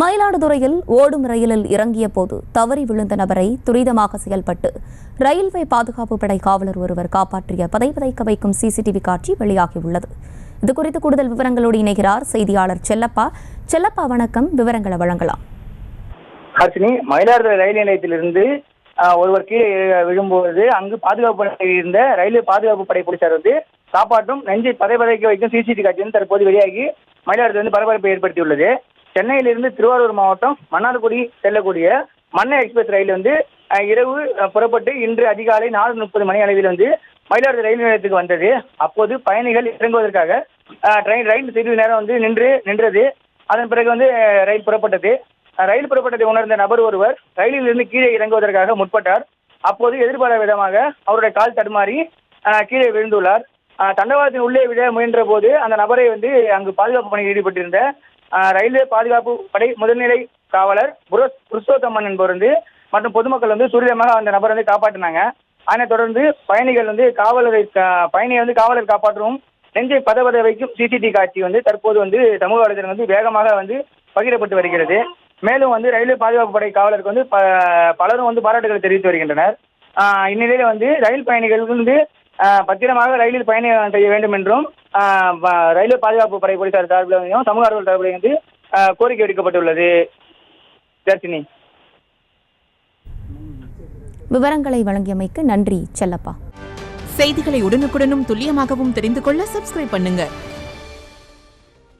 மயிலாடுதுறையில் ஓடும் ரயிலில் இறங்கிய போது தவறி விழுந்த நபரை துரிதமாக செயல்பட்டு ரயில்வே பாதுகாப்பு படை காவலர் ஒருவர் காப்பாற்றிய பதைபதைக்க வைக்கும் சிசிடிவி காட்சி வெளியாகியுள்ளது. இதுகுறித்து கூடுதல் விவரங்களோடு இணைகிறார் செய்தியாளர் செல்லப்பா. செல்லப்பா, வணக்கம். விவரங்களை வழங்கலாம். மயிலாடுதுறை ரயில் நிலையத்திலிருந்து ஒருவர் கீழே விழும்போது அங்கு பாதுகாப்பு படை இருந்த ரயில்வே பாதுகாப்பு படை போலீசார் காப்பாற்றும் நெஞ்சை பதைபதைக்க வைக்கும் சிசிடிவி காட்சி தற்போது வெளியாகி மயிலாடுதுறை பரபரப்பை ஏற்படுத்தியுள்ளது. சென்னையிலிருந்து திருவாரூர் மாவட்டம் மன்னார்குடி செல்லக்கூடிய மன்ன எக்ஸ்பிரஸ் ரயில் இரவு புறப்பட்டு இன்று அதிகாலை 4:30 மணி அளவில் மயிலாடுதுறை ரயில் நிலையத்துக்கு வந்தது. அப்போது பயணிகள் இறங்குவதற்காக ரயில் சிறிது நேரம் நின்றது. அதன் பிறகு ரயில் புறப்பட்டது. ரயில் புறப்பட்டதை உணர்ந்த நபர் ஒருவர் ரயிலில் இருந்து கீழே இறங்குவதற்காக முற்பட்டார். அப்போது எதிர்பாராத விதமாக அவருடைய கால் தடுமாறி கீழே விழுந்துள்ளார். தண்டவாளத்தின் உள்ளே விட முயன்ற போது அந்த நபரை அங்கு பாதுகாப்பு பணியில் ஈடுபட்டிருந்த ரயில்வே பாதுகாப்பு படை முதல்நிலை காவலர் புருஷோத்தமன் என்பவர் மற்றும் பொதுமக்கள் துரிதமாக அந்த நபரை காப்பாற்றினாங்க. அதனைத் தொடர்ந்து பயணிகள் பயணியை காவலர் காப்பாற்றவும் நெஞ்சை பதபத வைக்கும் சிசிடிவி காட்சி தற்போது சமூக வலைதளங்கள் வேகமாக பகிரப்பட்டு வருகிறது. மேலும் ரயில்வே பாதுகாப்பு படை காவலருக்கு பலரும் பாராட்டுகளை தெரிவித்து வருகின்றனர். இந்நிலையில ரயில் பயணிகள் பத்திரமாக ரயிலில் பயணம் செய்ய வேண்டும் என்றும் ரயில்வே பாதுகாப்பு படை போலீசார் சார்பிலும் சமூக ஆர்வலர் சார்பிலும் கோரிக்கை விடுக்கப்பட்டுள்ளது. தர்ஷினி, விவரங்களை வழங்கியமைக்கு நன்றி செல்லப்பா. செய்திகளை உடனுக்குடனும் துல்லியமாகவும் தெரிந்து கொள்ள சப்ஸ்கிரைப் பண்ணுங்க.